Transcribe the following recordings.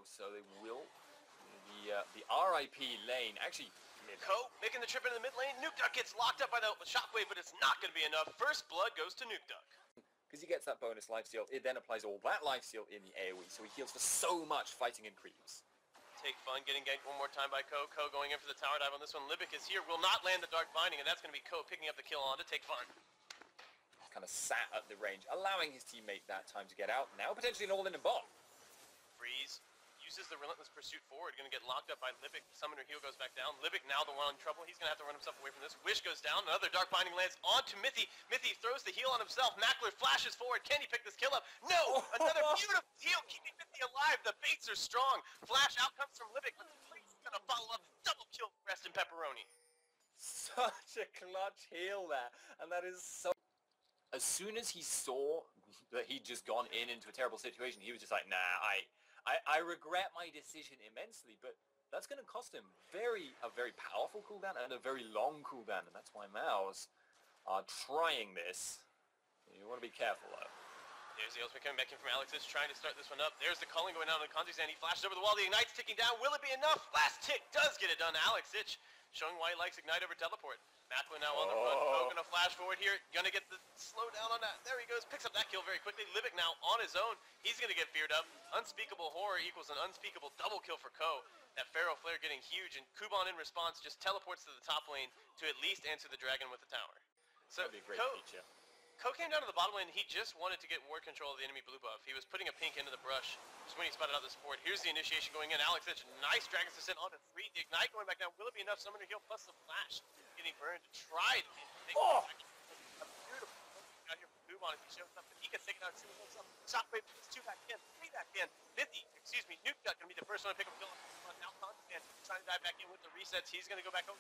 so they will. The RIP lane, actually... Ko making the trip into the mid lane. Nuke Duck gets locked up by the shockwave, but it's not going to be enough. First blood goes to Nuke Duck. Because he gets that bonus lifesteal, it then applies all that lifesteal in the AoE, so he heals for so much fighting in creeps. Take Fun getting ganked one more time by Ko. Ko going in for the tower dive on this one. Libic is here, will not land the Dark Binding, and that's going to be Ko picking up the kill on to Take Fun. Kind of sat at the range, allowing his teammate that time to get out. Now potentially an all-in and bot. Freeze uses the Relentless Pursuit forward, going to get locked up by Libic. Summoner heal goes back down. Libic now the one in trouble. He's going to have to run himself away from this. Wish goes down. Another Dark Binding lands onto Mithy. Mithy throws the heal on himself. Mackler flashes forward. Can he pick this kill up? No! Another beautiful heal keeping Mithy alive. The baits are strong. Flash out comes from Libic, but he's going to follow up. Double kill Rest in Pepperoni. Such a clutch heal there. And that is so... As soon as he saw that he'd just gone into a terrible situation, he was just like, nah, I regret my decision immensely, but that's going to cost him a very powerful cooldown and a very long cooldown, and that's why Mouse are trying this. You want to be careful, though. There's the ultimate coming back in from Alex. Is trying to start this one up. There's the calling going down on the Kanzi Stand. He flashes over the wall. The Ignite's ticking down. Will it be enough? Last tick does get it done. Alex Itch showing why he likes Ignite over Teleport. Macklin now on the front. Ko gonna flash forward here. Gonna get the slow down on that. There he goes. Picks up that kill very quickly. Libic now on his own. He's gonna get feared up. Unspeakable Horror equals an unspeakable double kill for Ko. That Pharaoh Flare getting huge, and Kuban in response just teleports to the top lane to at least answer the dragon with the tower. So that'd be a great feature. Ko came down to the bottom lane, and he just wanted to get more control of the enemy blue buff. He was putting a pink into the brush just when he spotted out the support. Here's the initiation going in. Alex Itch, nice Dragon's Descent onto 3. The Ignite going back down. Will it be enough? Summoner heal plus the flash getting burned. Tried. A beautiful out here from Kuban as he shows up, but he gets taken out too himself. Shockwave puts 2 back in, 3 back in. Nuke Duck gonna be the first one to pick up kill. Now Constant trying to dive back in with the resets. He's gonna go back over.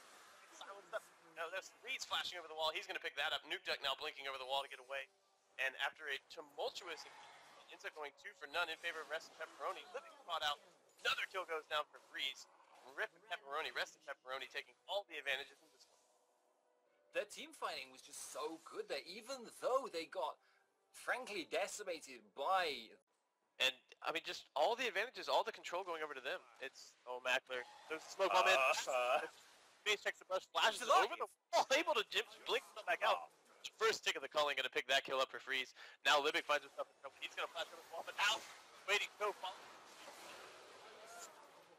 Silenced up. No, there's Reed's flashing over the wall. He's going to pick that up. Nuke Duck now blinking over the wall to get away. And after a tumultuous ends up going 2 for none in favor of Rest and Pepperoni. Living spot out. Another kill goes down for Freeze. Rip and Pepperoni, Rest and Pepperoni taking all the advantages in this one. Their team fighting was just so good there, even though they got, frankly, decimated by... And, I mean, just all the advantages, all the control going over to them. It's, oh, Mackler. There's a smoke bomb in. Face checks the brush, flashes over the wall, able to blink back out. First tick of the calling, going to pick that kill up for Freeze. Now Libic finds himself in trouble. He's going to flash over the wall, but out. Waiting, Ko follows.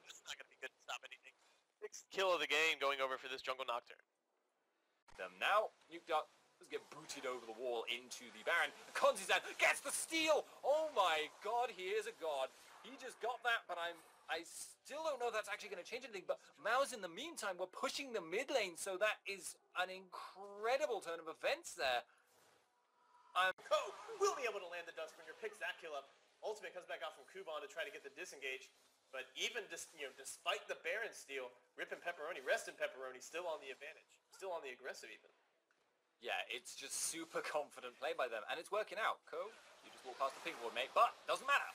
It's not going to be good to stop anything. 6th kill of the game going over for this Jungle Nocturne. Them now, Nuke Duck does get booted over the wall into the Baron. Konzizan gets the steal! Oh my god, he is a god. He just got that, but I still don't know if that's actually going to change anything, but Mao's in the meantime, we're pushing the mid lane, so that is an incredible turn of events there. Ko will be able to land the Dustbringer, picks that kill up. Ultimate comes back out from Kuban to try to get the disengage, but even despite the Baron steal, Rip and Pepperoni, Rest and Pepperoni still on the advantage, still on the aggressive even. Yeah, it's just super confident play by them, and it's working out. Ko, you just walk past the pink ward, mate, but doesn't matter.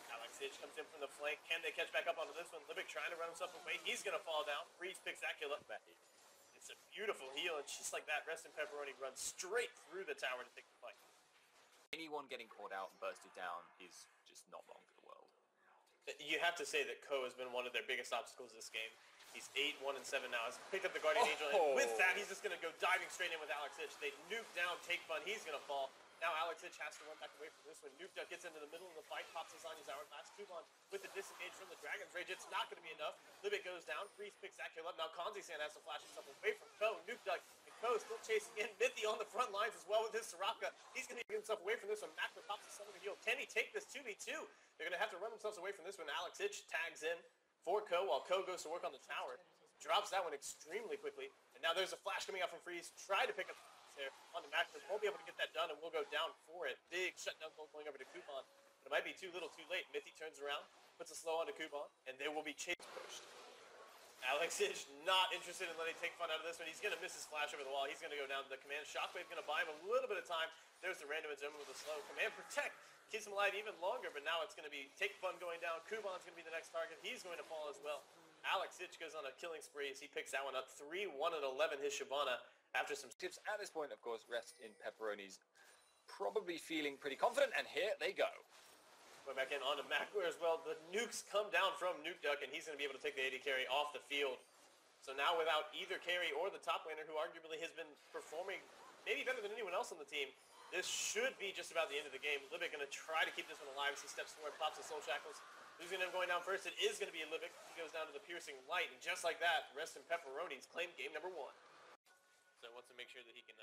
Alex Itch comes in from the flank. Can they catch back up onto this one? Libic trying to run himself away. He's going to fall down. Freeze picks that kill up. It's a beautiful heal, and just like that, Rest and Pepperoni runs straight through the tower to take the fight. Anyone getting caught out and bursted down is just not long for the world. You have to say that Ko has been one of their biggest obstacles this game. He's 8-1-7 now. He's picked up the Guardian Angel, and with that, he's just going to go diving straight in with Alex Itch. They nuke down Take Fun. He's going to fall. Now Alex Itch has to run back away from this one. Nuke Duck gets into the middle of the fight, pops his Zanya's Hourglass. Kuban with the disengage from the Dragon's Rage. It's not going to be enough. Libic goes down. Freeze picks that kill up. Now Konzi-san has to flash himself away from Ko. Nuke Duck and Ko still chasing in. Mithy on the front lines as well with his Soraka. He's going to get himself away from this one. Mackler pops the Summoner heal. Can he take this 2v2? They're going to have to run themselves away from this one. Alex Itch tags in for Ko while Ko goes to work on the tower. Drops that one extremely quickly. And now there's a flash coming out from Freeze. Try to pick up there on the Mackler. Won't be able to get that done, and we'll go down for it. Big shutdown goal going over to Kuban. But it might be too little too late. Mithy turns around, puts a slow onto Kuban, and they will be chase pushed. Alex Itch not interested in letting Take Fun out of this one. He's going to miss his flash over the wall. He's going to go down to the command. Shockwave going to buy him a little bit of time. There's the random Azuma with a slow. Command Protect keeps him alive even longer, but now it's going to be Take Fun going down. Kuban's going to be the next target. He's going to fall as well. Alex Itch goes on a killing spree as he picks that one up. 3-1-11 his Shyvana after some tips. At this point, of course, Rest in Pepperoni's probably feeling pretty confident, and here they go. Going back in onto Mackler as well. The nukes come down from Nuke Duck, and he's going to be able to take the AD carry off the field. So now without either carry or the top laner, who arguably has been performing maybe better than anyone else on the team, this should be just about the end of the game. Libic going to try to keep this one alive as he steps forward, pops the Soul Shackles. Who's going to end up going down first? It is going to be Libic. He goes down to the Piercing Light, and just like that, Rest in Pepperonis claim game number 1. So wants to make sure that he can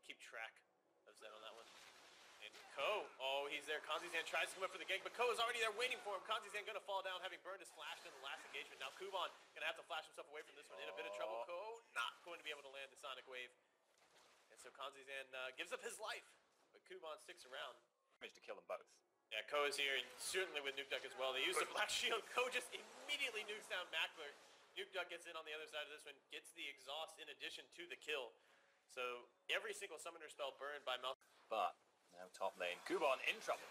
keep track of Zed on that one. And Ko, oh, he's there. Kanzizan tries to come up for the gank, but Ko is already there waiting for him. Kanzizan going to fall down, having burned his flash in the last engagement. Now Kuban going to have to flash himself away from this one. In a bit of trouble. Ko not going to be able to land the Sonic Wave. And so Kanzizan gives up his life, but Kuban sticks around. Managed to kill them both. Yeah, Ko is here, and certainly with Nuke Duck as well. They use the Black Shield. Ko just immediately nukes down Mackler. Nuke Duck gets in on the other side of this one, gets the exhaust in addition to the kill. So every single summoner spell burned by Mal. But now top lane, Kuban in trouble.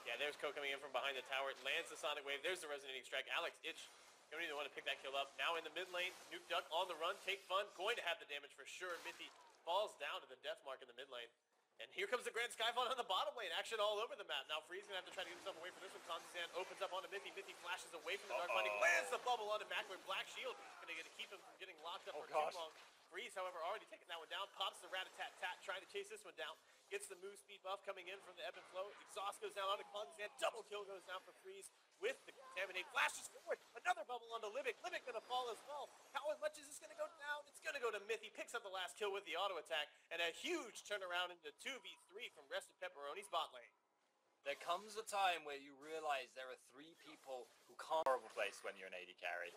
Yeah, there's Ko coming in from behind the tower. It lands the Sonic Wave. There's the Resonating Strike. Alex Itch, don't even want to pick that kill up. Now in the mid lane, Nuke Duck on the run. Take Fun, going to have the damage for sure. Mithy falls down to the death mark in the mid lane. And here comes the Grand Skyfall on the bottom lane. Action all over the map. Now Free's going to have to try to get himself away from this one. Kanzizan opens up onto Mithy. Mithy flashes away from the Dark Binding. Lands the bubble onto Mackler. Black Shield going to keep him from getting locked up for too long. Freeze, however, already taking that one down. Pops the Rat-a-tat-tat, trying to chase this one down. Gets the move speed buff coming in from the Ebb and Flow. Exhaust goes down onto Kanzizan. Double kill goes down for Freeze with the Contaminate. Flashes forward. Another bubble onto Libic. Libic going to fall as well. How much is this going to go down? It's going to go to Mithy. Picks up the last kill with the auto attack. And a huge turnaround into 2v3 from Rest in Pepperonis bot lane. There comes a time where you realize there are 3 people who can't horrible place when you're an AD carry.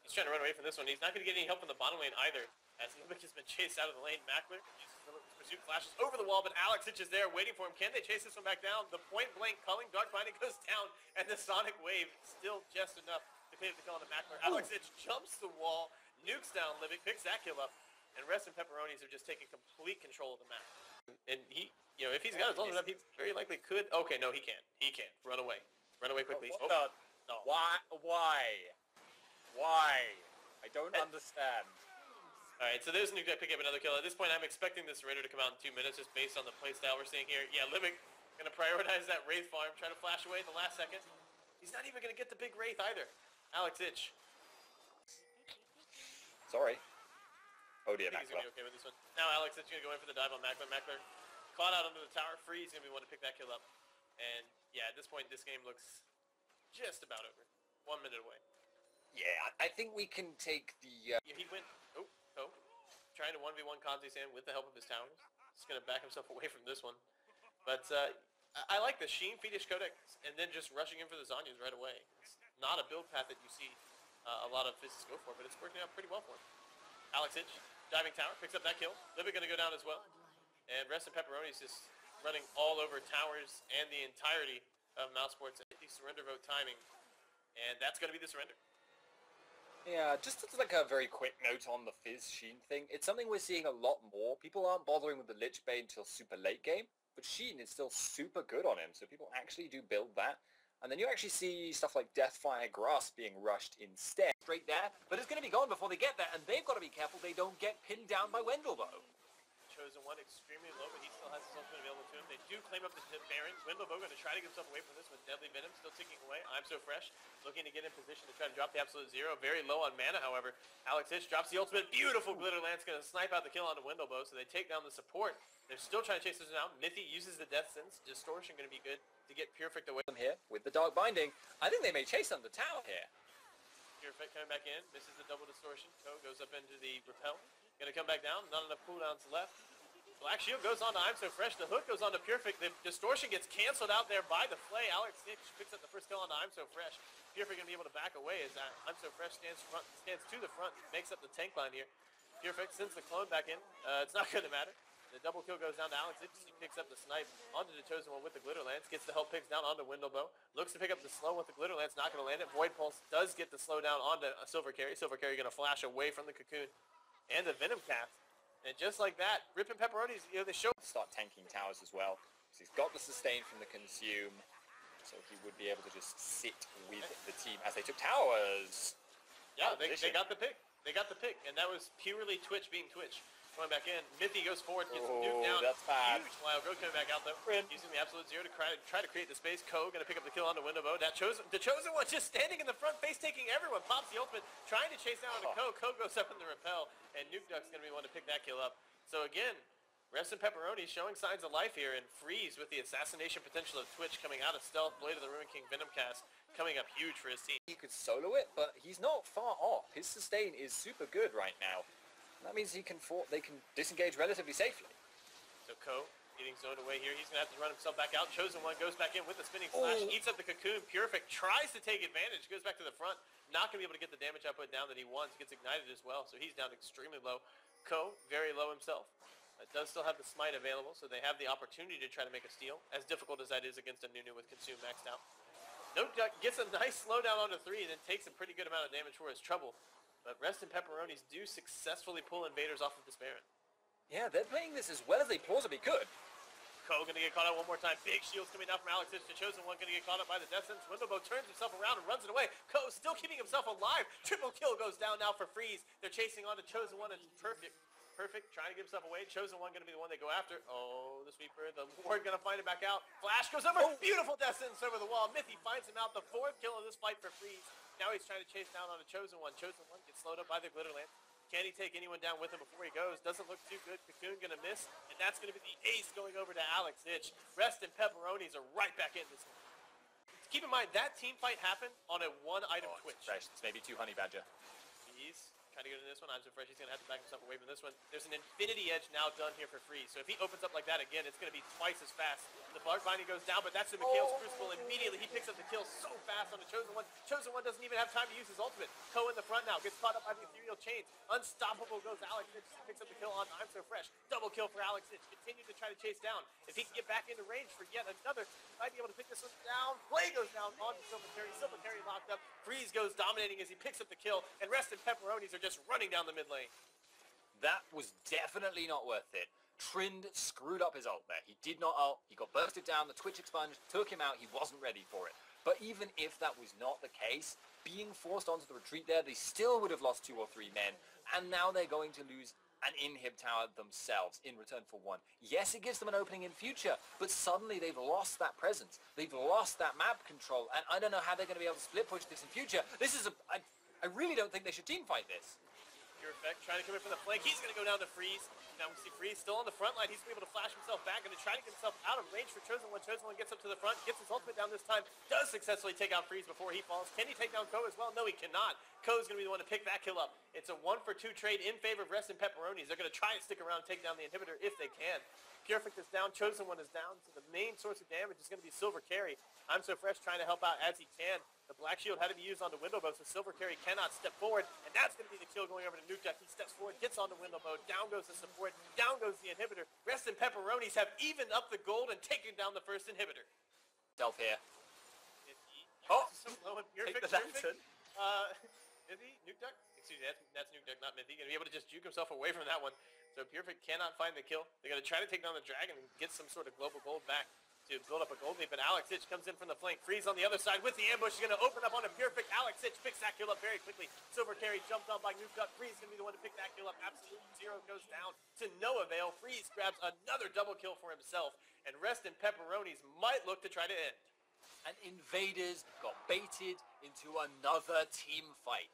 He's trying to run away from this one. He's not going to get any help from the bottom lane either, as Libic has been chased out of the lane. Mackler uses the pursuit, flashes over the wall, but Alex Itch is there waiting for him. Can they chase this one back down? The point blank culling Dark Binding goes down, and the Sonic Wave still just enough to clear the kill on the Mackler. Alex Itch jumps the wall, nukes down Libic, picks that kill up, and Rest in Pepperonis have just taken complete control of the map. And he, you know, if he's got his long enough, he very likely could. Okay, no, he can't. He can't. Run away. Run away quickly. Oh, no. Why? Why? I don't understand. Alright, so there's Nuke Duck pick up another kill. At this point, I'm expecting this Surrender to come out in 2 minutes just based on the playstyle we're seeing here. Yeah, Libic going to prioritize that Wraith farm, try to flash away at the last second. He's not even going to get the big Wraith either. Alex Itch. Sorry. Oh dear, I think he's going to be okay with this one. Now Alex Itch going to go in for the dive on Mackler. Mackler caught out under the tower. Free's going to be one to pick that kill up. And yeah, at this point, this game looks just about over. 1 minute away. Yeah, I think we can take the... Yeah, he went... Oh, trying to 1v1 Kanzizan with the help of his towers. He's going to back himself away from this one. But I like the Sheen Fiendish Codex and then just rushing in for the Zhonya's right away. It's not a build path that you see a lot of Fizzes go for, but it's working out pretty well for him. Alex Itch, diving tower, picks up that kill. Libic going to go down as well. And Rest in Pepperonis just running all over towers and the entirety of Mousesports. The surrender vote timing. And that's going to be the surrender. Yeah, just as like a very quick note on the Fizz Sheen thing, it's something we're seeing a lot more. People aren't bothering with the Lich Bane until super late game, but Sheen is still super good on him, so people actually do build that. And then you actually see stuff like Deathfire Grass being rushed instead. Straight there, but it's going to be gone before they get there, and they've got to be careful they don't get pinned down by Wendelboe. Chosen one extremely low, but he still has his ultimate available to him. They do claim up the Baron. Wendelboe going to try to get himself away from this with Deadly Venom still ticking away. I'm So Fresh looking to get in position to try to drop the absolute zero. Very low on mana, however. Alex Itch drops the ultimate. Beautiful Glitter Lance going to snipe out the kill onto Wendelboe, so they take down the support. They're still trying to chase this down. Mithy uses the Death Sense. Distortion going to be good to get Perfect away. Here with the Dark Binding. I think they may chase on the tower here. Perfect coming back in. Misses the double distortion. Ko goes up into the Repel. Going to come back down. Not enough cooldowns left. Black Shield goes on to I'm So Fresh. The hook goes on to Perfect. The distortion gets canceled out there by the Flay. Alex Itch picks up the first kill on to I'm So Fresh. Perfect going to be able to back away as I'm So Fresh stands to the front, makes up the tank line here. Perfect sends the clone back in. It's not going to matter. The double kill goes down to Alex Itch. He picks up the snipe onto the Chosen One with the Glitter Lance. Gets the help picks down onto Wendelboe. Looks to pick up the slow with the Glitter Lance. Not going to land it. Void Pulse does get the slow down onto a Silver Carry. Silver Carry going to flash away from the Cocoon and the Venom Cast. And just like that, Rip and Pepperonis, you know, they show... Start tanking towers as well. So he's got the sustain from the Consume. So he would be able to just sit with the team as they took towers. Yeah, they got the pick. They got the pick. And that was purely Twitch being Twitch. Going back in. Mithy goes forward, gets nuked down. That's bad. Huge Wild Growth coming back out though. Using the absolute zero to try to create the space. Ko gonna pick up the kill on the window bow. The chosen one just standing in the front, face taking everyone. Pops the ultimate, trying to chase down the Ko. Ko goes up in the repel, and Nuke Duck's gonna be one to pick that kill up. So again, Rest and Pepperoni showing signs of life here, and Freeze with the assassination potential of Twitch coming out of stealth. Blade of the Ruin King Venom cast coming up huge for his team. He could solo it, but he's not far off. His sustain is super good right now. That means they can disengage relatively safely. So Ko getting zoned away here. He's going to have to run himself back out. Chosen One goes back in with the spinning slash, eats up the cocoon. Purific tries to take advantage, goes back to the front. Not going to be able to get the damage output down that he wants. Gets ignited as well, so he's down extremely low. Ko, very low himself. Does still have the smite available, so they have the opportunity to try to make a steal. As difficult as that is against a Nunu with Consume maxed out. Nuke Duck gets a nice slowdown onto 3 and then takes a pretty good amount of damage for his trouble. But Rest and Pepperonis do successfully pull invaders off of Despairin. Yeah, they're playing this as well as they plausibly could. Ko gonna get caught out one more time. Big shields coming down from Alex. The Chosen One gonna get caught up by the Death Sentence. Windowbow turns himself around and runs it away. Ko still keeping himself alive. Triple kill goes down now for Freeze. They're chasing on the Chosen One and Perfect, trying to get himself away. Chosen One going to be the one they go after. Oh, the sweeper. The Ward going to find it back out. Flash goes over. Beautiful Death Sentence over the wall. Mithy finds him out. The 4th kill of this fight for Freeze. Now he's trying to chase down on the Chosen One. Chosen One gets slowed up by the Glitterland. Can he take anyone down with him before he goes? Doesn't look too good. Cocoon going to miss. And that's going to be the ace going over to Alex Itch. Rest and Pepperonis are right back in this one. Keep in mind, that team fight happened on a one-item Twitch. Fresh. It's maybe 2 Honey Badger. He's trying to get into this one. I'm so fresh. He's going to have to back himself away from this one. There's an Infinity Edge now done here for Freeze. So if he opens up like that again, it's going to be twice as fast. The Bark Binding goes down, but that's the Mikhail's Crucible. Immediately, he picks up the kill so fast on the Chosen One. Chosen One doesn't even have time to use his ultimate. Ko in the front now. Gets caught up by the Ethereal Chains. Unstoppable goes Alex Itch. Picks up the kill on I'm So Fresh. Double kill for Alex Itch. Continue to try to chase down. If he can get back into range for yet another, he might be able to pick this one down. Play goes down on Silver Carry. Silver Carry locked up. Freeze goes dominating as he picks up the kill. And Rest and Pepperonis are just running down the mid lane. That was definitely not worth it. Trind screwed up his ult there. He did not ult. He got bursted down. The Twitch expunge took him out. He wasn't ready for it. But even if that was not the case, being forced onto the retreat there, they still would have lost 2 or 3 men. And now they're going to lose an inhib tower themselves in return for 1. Yes, it gives them an opening in future, but suddenly they've lost that presence. They've lost that map control, and I don't know how they're going to be able to split push this in future. This is I really don't think they should team fight this. Pure Effect trying to come in from the flank. He's going to go down to Freeze. Now we see Freeze still on the front line. He's going to be able to flash himself back. Going to try to get himself out of range for Chosen One. Chosen One gets up to the front, gets his ultimate down this time. Does successfully take out Freeze before he falls. Can he take down Ko as well? No, he cannot. Ko's going to be the one to pick that kill up. It's a 1-for-2 trade in favor of Rest and Pepperonis. They're going to try and stick around and take down the inhibitor if they can. Purific is down. Chosen One is down. So the main source of damage is going to be Silver Carry. I'm So Fresh trying to help out as he can. The Black Shield had to be used on the Windowbow, so Silver Carry cannot step forward, and that's going to be the kill going over to Nuke Duck. He steps forward, gets on the Windowbow, down goes the support, down goes the inhibitor. Rest and Pepperonis have evened up the gold and taken down the first inhibitor. Self here. So low and Purific. Take the lantern. Mithy, Nuke Duck? Excuse me, that's Nuke Duck, not Mithy. Going to be able to just juke himself away from that one. So Purific cannot find the kill. They're going to try to take down the dragon and get some sort of global gold back to build up a gold lead, but Alex Itch comes in from the flank. Freeze on the other side with the ambush. He's going to open up on a Purific. Alex Itch picks that kill up very quickly. Silver Carry jumped on by Nuke Duck. Freeze going to be the one to pick that kill up. Absolute Zero goes down to no avail. Freeze grabs another double kill for himself, and Rest and Pepperonis might look to try to end. And Invaders got baited into another team fight.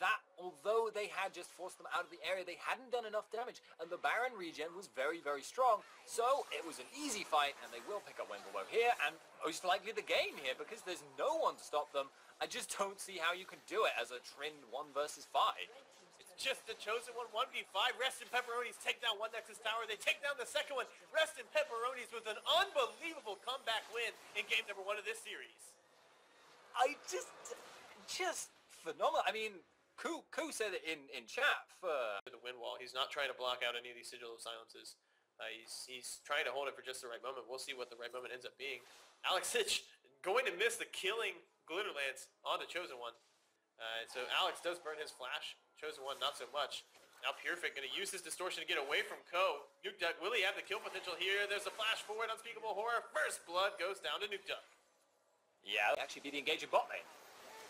That, although they had just forced them out of the area, they hadn't done enough damage, and the Baron regen was very, very strong. So it was an easy fight, and they will pick up Wendellbow here, and most likely the game here, because there's no one to stop them. I just don't see how you can do it as a Trind 1 versus 5. It's just the Chosen One 1v5. Rest and Pepperonis take down one Nexus Tower. They take down the second one. Rest and Pepperonis with an unbelievable comeback win in game number 1 of this series. Just phenomenal. I mean, Ku said it in chat for the win wall. He's not trying to block out any of these Sigil of Silences. He's trying to hold it for just the right moment. We'll see what the right moment ends up being. Alex Itch going to miss the killing Glitter Lance on the Chosen One. So Alex does burn his flash. Chosen One not so much. Now Purific going to use his distortion to get away from Ko. Nuke Duck, will he have the kill potential here? There's a flash forward, Unspeakable Horror. First blood goes down to Nuke Duck. Yeah, actually be the engaging bot lane.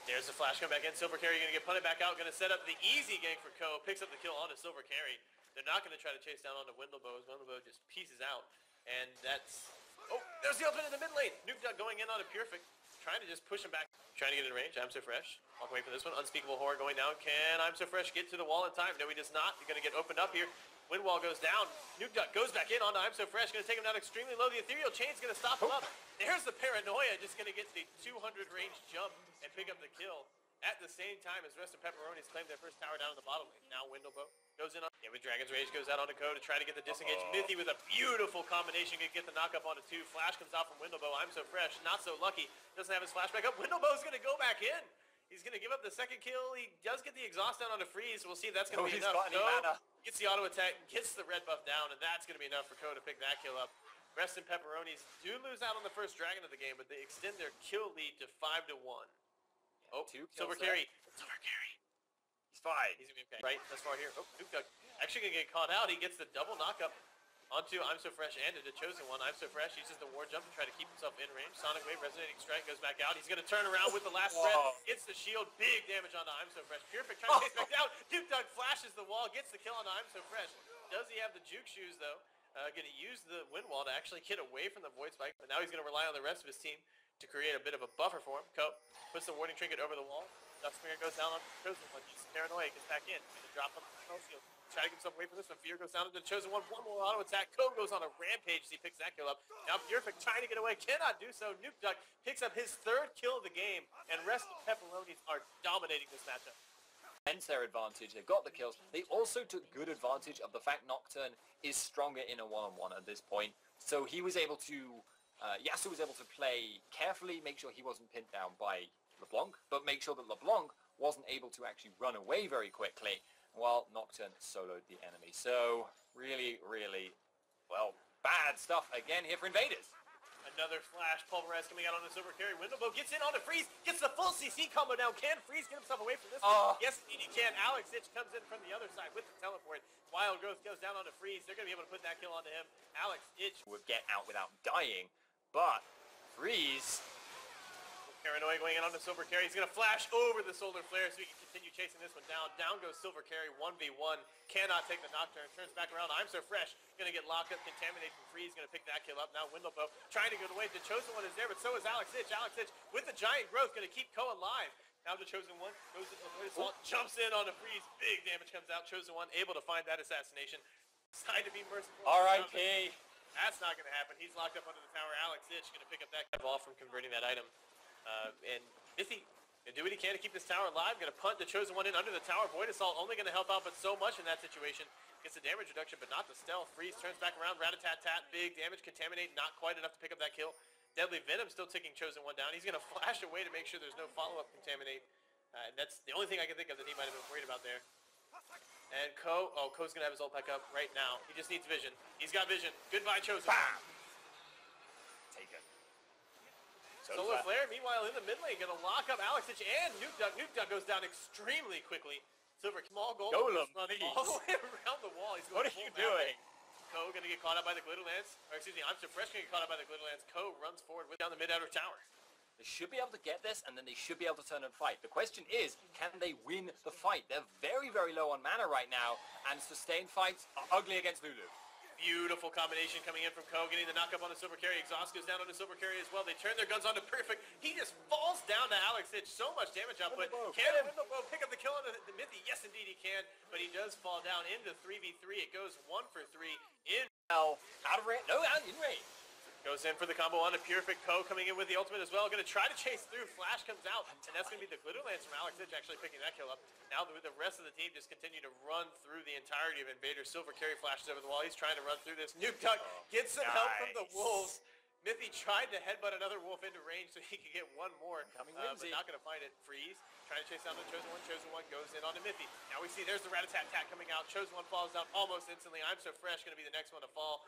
There's the flash coming back in. Silver Carry going to get punted back out. Going to set up the easy gank for Ko. Picks up the kill onto Silver Carry. They're not going to try to chase down onto Windlebow as Windlebow just pieces out. And that's... Oh, there's the ultimate in the mid lane. Nuke Duck going in on a Purific. Trying to just push him back. Trying to get in range. I'm So Fresh. Walk away from this one. Unspeakable Horror going down. Can I'm So Fresh get to the wall in time? No, he does not. He's going to get opened up here. Wind wall goes down. Nuke Duck goes back in onto I'm So Fresh. Going to take him down extremely low. The Ethereal Chain's going to stop him up. There's the Paranoia. Just going to get the 200 range jump and pick up the kill. At the same time as the rest of Pepperonis claim their first tower down in the bottom lane. Now Windlebow goes in on... Yeah, with Dragon's Rage goes out onto Ko to try to get the disengage. Mithy with a beautiful combination can get the knock up onto 2. Flash comes out from Windlebow. I'm So Fresh, not so lucky. Doesn't have his flash back up. Windlebow's going to go back in. He's going to give up the second kill. He does get the exhaust down onto Freeze. We'll see if that's going to be enough. Ko gets the auto attack, gets the red buff down, and that's going to be enough for Ko to pick that kill up. Rest in Pepperonis do lose out on the first dragon of the game, but they extend their kill lead to 5-1. Oh, Silver Carry. Silver Carry. He's fine. He's going to be okay. Right, that's far here. Oh, Nuke Duck actually going to get caught out. He gets the double knockup onto I'm So Fresh and the Chosen One. I'm So Fresh uses the war jump to try to keep himself in range. Sonic Wave, Resonating Strike goes back out. He's going to turn around with the last breath. Gets the shield. Big damage onto I'm So Fresh. Purific trying to chase back down. Nuke Duck flashes the wall. Gets the kill onto I'm So Fresh. Does he have the juke shoes, though? Going to use the wind wall to actually get away from the Void Spike. But now he's going to rely on the rest of his team to create a bit of a buffer for him. Ko puts the Warding Trinket over the wall. Dustbringer goes down on the Chosen One. He's paranoid. Gets back in. Going to drop on the spell shield. Try to get himself away from this one. Fear goes down to the Chosen One. One more auto attack. Ko goes on a rampage as he picks that kill up. Now Purific trying to get away. Cannot do so. Nuke Duck picks up his 3rd kill of the game. And rest of Pepperonis are dominating this matchup. Hence their advantage. They've got the kills. They also took good advantage of the fact Nocturne is stronger in a one-on-one at this point. So he was able to... Yasuo was able to play carefully, make sure he wasn't pinned down by LeBlanc, but make sure that LeBlanc wasn't able to actually run away very quickly while Nocturne soloed the enemy. So really, really, well, bad stuff again here for Invaders. Another flash pulverize coming out on the Silver Carry. Windlebow gets in on the Freeze, gets the full CC combo down. Can Freeze get himself away from this one? Yes, indeed he can. Alex Itch comes in from the other side with the teleport. Wild Growth goes down on the Freeze. They're going to be able to put that kill onto him. Alex Itch would get out without dying, but Freeze... Paranoia going in on the Silver Carry. He's going to flash over the Solar Flare so he can continue chasing this one down. Down goes Silver Carry, 1v1. Cannot take the Nocturne. Turns back around. I'm So Fresh. Going to get locked up. Contaminate from Freeze. Going to pick that kill up. Now Windlebow trying to get away. The Chosen One is there, but so is Alex Itch. Alex Itch with the Giant Growth. Going to keep Ko alive. Now the Chosen One goes into the Void Assault. Jumps in on the Freeze. Big damage comes out. Chosen One able to find that assassination. Decide to be merciful. R.I.P. That's not going to happen. He's locked up under the tower. Alex Itch going to pick up that ball from converting that item. And Mithy gonna do what he can to keep this tower alive. Gonna punt the Chosen One in under the tower. Void Assault only gonna help out, but so much in that situation. Gets the damage reduction, but not the stealth. Freeze turns back around. Rat-a-tat-tat. Big damage. Contaminate. Not quite enough to pick up that kill. Deadly Venom still taking Chosen One down. He's gonna flash away to make sure there's no follow-up Contaminate. And that's the only thing I can think of that he might have been worried about there. And Ko, Ko's gonna have his ult back up right now. He just needs vision. He's got vision. Goodbye, Chosen One. Take it. Solar Flare, meanwhile, in the mid lane, going to lock up Alex Itch and Nuke Duck. Nuke Duck goes down extremely quickly. Silver, small golem running all the way around the wall. He's going what are you doing? Ko going to get caught up by the Glitter Lance. Or excuse me, I'm So Fresh going to get caught up by the Glitter Lance. Ko runs forward down the mid-outer tower. They should be able to get this, and then they should be able to turn and fight. The question is, can they win the fight? They're very, very low on mana right now, and sustained fights are ugly against Lulu. Beautiful combination coming in from Ko, getting the knock up on the Silver Carry. Exhaust goes down on the Silver Carry as well. They turn their guns onto Perfect. He just falls down to Alex Itch. So much damage output. Can Windlebow pick up the kill on the Mithy? Yes, indeed he can. But he does fall down into 3v3. It goes 1 for 3 in. Out of range. No, out in range. Goes in for the combo on a Purific. Ko coming in with the ultimate as well. Going to try to chase through. Flash comes out. And that's going to be the Glitter Lance from Alex Itch actually picking that kill up. Now the rest of the team just continue to run through the entirety of Invader. Silver Carry flashes over the wall. He's trying to run through this. Nuke Duck gets some help from the Wolves. Mithy tried to headbutt another wolf into range so he could get one more, but not going to find it. Freeze, trying to chase down the Chosen One. Chosen One goes in on the Mithy. Now we see there's the Rat-a-tat-tat coming out. Chosen One falls down almost instantly. I'm So Fresh going to be the next one to fall.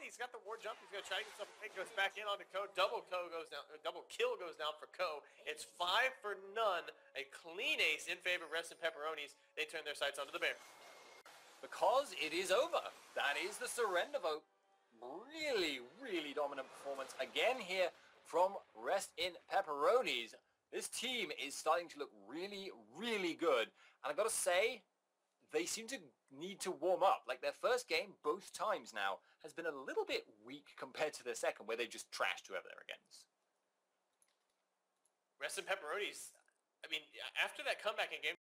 He's got the war jump. He's going to try to get something. Goes back in onto Ko. Double kill goes down for Ko. It's 5 for none. A clean ace in favor of Rest in Pepperonis. They turn their sights onto the bear. Because it is over. That is the surrender vote. Really, really dominant performance again here from Rest in Pepperonis. This team is starting to look really, really good. And I've got to say, they seem to need to warm up. Like, their first game, both times now, has been a little bit weak compared to their second, where they just trashed whoever they're against. Rest in Pepperonis. I mean, after that comeback in game